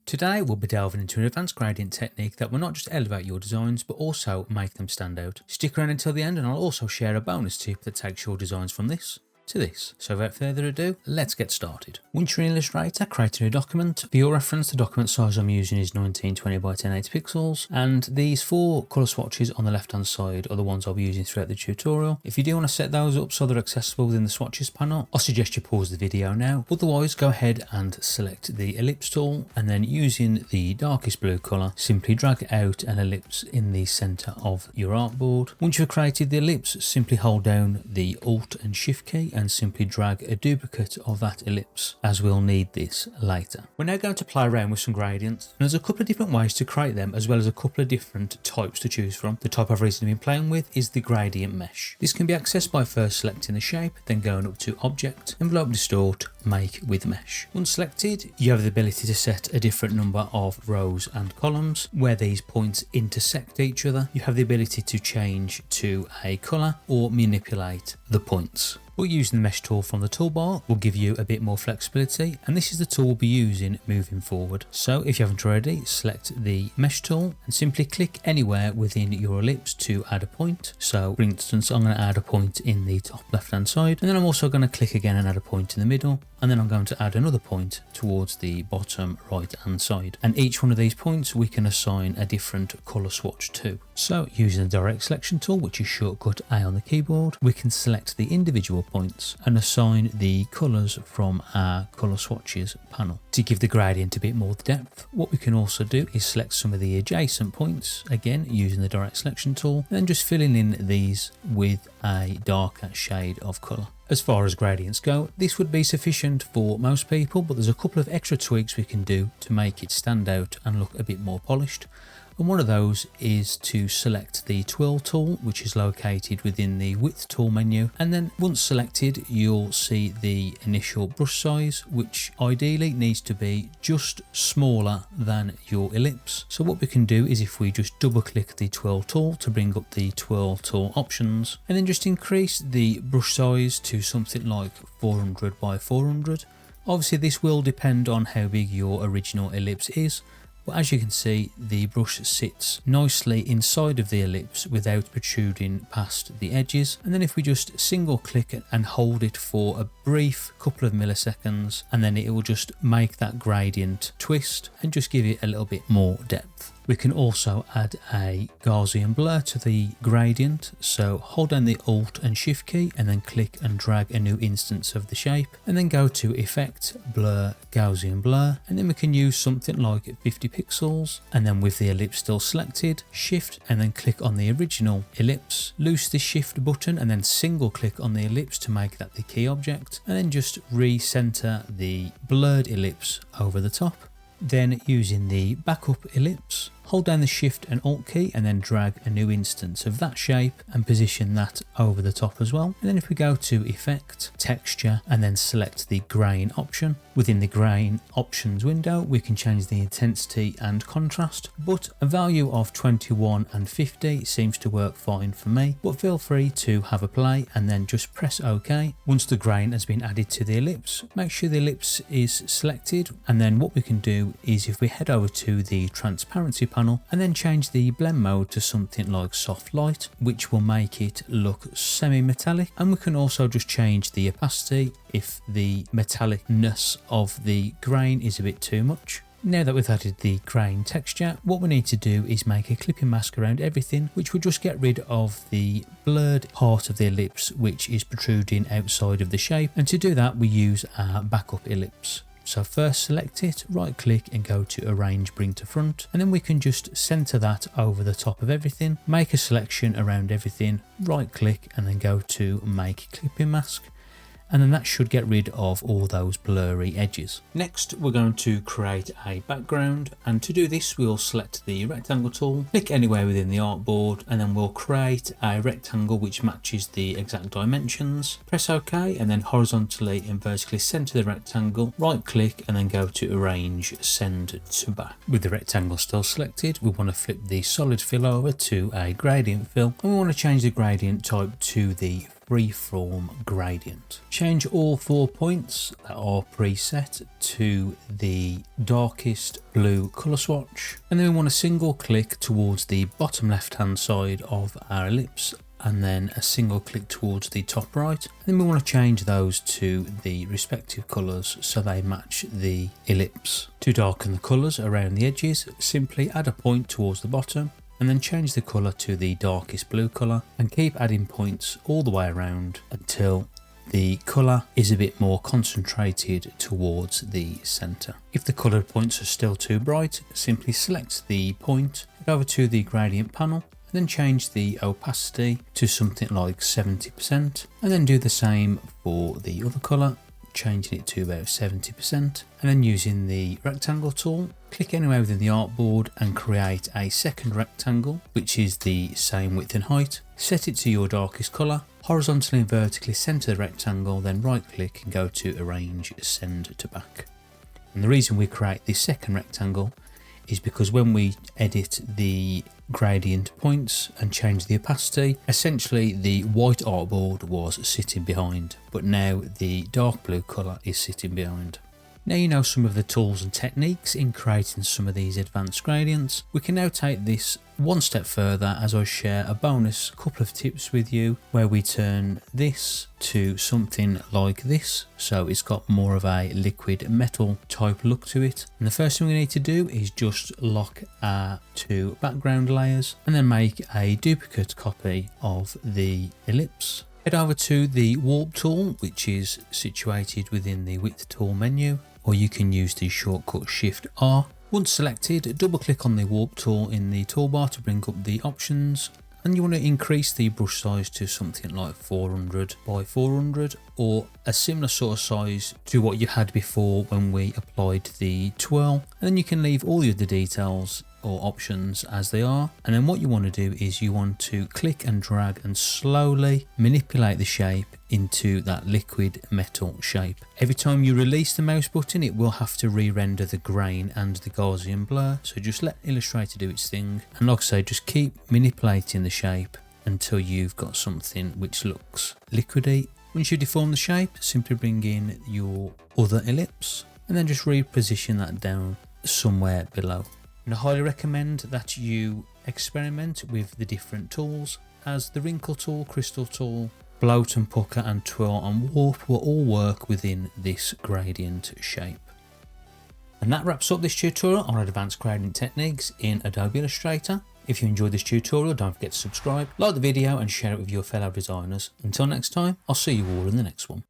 Today we'll be delving into an advanced gradient technique that will not just elevate your designs but also make them stand out. Stick around until the end and I'll also share a bonus tip that takes your designs from this to this. So without further ado, let's get started. Once you're in Illustrator, create a new document. For your reference, the document size I'm using is 1920 by 1080 pixels, and these four colour swatches on the left hand side are the ones I'll be using throughout the tutorial. If you do want to set those up so they're accessible within the swatches panel, I suggest you pause the video now. Otherwise, go ahead and select the Ellipse tool, and then using the darkest blue colour, simply drag out an ellipse in the centre of your artboard. Once you've created the ellipse, simply hold down the Alt and Shift key and simply drag a duplicate of that ellipse, as we'll need this later. We're now going to play around with some gradients, and there's a couple of different ways to create them, as well as a couple of different types to choose from. The type I've recently been playing with is the gradient mesh. This can be accessed by first selecting the shape, then going up to Object, Envelope Distort, Make with Mesh. Once selected, you have the ability to set a different number of rows and columns. Where these points intersect each other, you have the ability to change to a colour or manipulate the points. But using the mesh tool from the toolbar will give you a bit more flexibility, and this is the tool we'll be using moving forward. So if you haven't already, select the mesh tool and simply click anywhere within your ellipse to add a point. So for instance, I'm going to add a point in the top left hand side, and then I'm also going to click again and add a point in the middle, and then I'm going to add another point towards the bottom right hand side. And each one of these points we can assign a different colour swatch to. So using the direct selection tool, which is shortcut A on the keyboard, we can select the individual points and assign the colours from our colour swatches panel. To give the gradient a bit more depth, what we can also do is select some of the adjacent points, again using the direct selection tool, and then just filling in these with a darker shade of colour. As far as gradients go, this would be sufficient for most people, but there's a couple of extra tweaks we can do to make it stand out and look a bit more polished. And one of those is to select the Twirl Tool, which is located within the Width tool menu, and then once selected you'll see the initial brush size, which ideally needs to be just smaller than your ellipse. So what we can do is, if we just double click the Twirl Tool to bring up the Twirl Tool options, and then just increase the brush size to something like 400 by 400. Obviously this will depend on how big your original ellipse is, but as you can see, the brush sits nicely inside of the ellipse without protruding past the edges. And then if we just single click it and hold it for a brief couple of milliseconds, and then it will just make that gradient twist and just give it a little bit more depth. We can also add a Gaussian blur to the gradient, so hold down the Alt and Shift key and then click and drag a new instance of the shape, and then go to Effect, Blur, Gaussian Blur, and then we can use something like 50 pixels, and then with the ellipse still selected, Shift and then click on the original ellipse, loose the Shift button and then single click on the ellipse to make that the key object, and then just recenter the blurred ellipse over the top. Then using the backup ellipse, hold down the Shift and Alt key and then drag a new instance of that shape and position that over the top as well. And then if we go to Effect, Texture, and then select the grain option, within the grain options window we can change the intensity and contrast, but a value of 21 and 50 seems to work fine for me, but feel free to have a play and then just press OK. Once the grain has been added to the ellipse, make sure the ellipse is selected, and then what we can do is, if we head over to the transparency panel and then change the blend mode to something like soft light, which will make it look semi-metallic, and we can also just change the opacity if the metallicness of the grain is a bit too much. Now that we've added the grain texture, what we need to do is make a clipping mask around everything, which will just get rid of the blurred part of the ellipse which is protruding outside of the shape, and to do that we use our backup ellipse. So first select it, right click and go to Arrange Bring to Front, and then we can just center that over the top of everything, make a selection around everything, right click and then go to Make Clipping Mask, and then that should get rid of all those blurry edges. Next we're going to create a background, and to do this we'll select the rectangle tool, click anywhere within the artboard, and then we'll create a rectangle which matches the exact dimensions. Press OK and then horizontally and vertically center the rectangle, right click and then go to Arrange, Send to Back. With the rectangle still selected, we want to flip the solid fill over to a gradient fill, and we want to change the gradient type to the Freeform Gradient. Change all 4 points that are preset to the darkest blue colour swatch, and then we want to single click towards the bottom left hand side of our ellipse and then a single click towards the top right, and then we want to change those to the respective colours so they match the ellipse. To darken the colours around the edges, simply add a point towards the bottom and then change the colour to the darkest blue colour and keep adding points all the way around until the colour is a bit more concentrated towards the centre. If the coloured points are still too bright, simply select the point, head over to the gradient panel, and then change the opacity to something like 70%, and then do the same for the other colour, changing it to about 70%, and then using the rectangle tool, click anywhere within the artboard and create a second rectangle which is the same width and height. Set it to your darkest colour, horizontally and vertically centre the rectangle, then right click and go to arrange send to back. And the reason we create this second rectangle is because when we edit the gradient points and change the opacity, essentially the white artboard was sitting behind, but now the dark blue colour is sitting behind. Now you know some of the tools and techniques in creating some of these advanced gradients. We can now take this one step further as I share a bonus couple of tips with you where we turn this to something like this, so it's got more of a liquid metal type look to it. And the first thing we need to do is just lock our two background layers and then make a duplicate copy of the ellipse. Head over to the warp tool, which is situated within the width tool menu, or you can use the shortcut Shift R. Once selected, double click on the warp tool in the toolbar to bring up the options, and you want to increase the brush size to something like 400 by 400 or a similar sort of size to what you had before when we applied the twirl, and then you can leave all the other details or options as they are. And then what you want to do is you want to click and drag and slowly manipulate the shape into that liquid metal shape. Every time you release the mouse button, it will have to re-render the grain and the Gaussian blur, so just let Illustrator do its thing, and like I say, just keep manipulating the shape until you've got something which looks liquidy. Once you deform the shape, simply bring in your other ellipse and then just reposition that down somewhere below. And I highly recommend that you experiment with the different tools, as the wrinkle tool, crystal tool, bloat and pucker and twirl and warp will all work within this gradient shape. And that wraps up this tutorial on advanced gradient techniques in Adobe Illustrator. If you enjoyed this tutorial, don't forget to subscribe, like the video and share it with your fellow designers. Until next time, I'll see you all in the next one.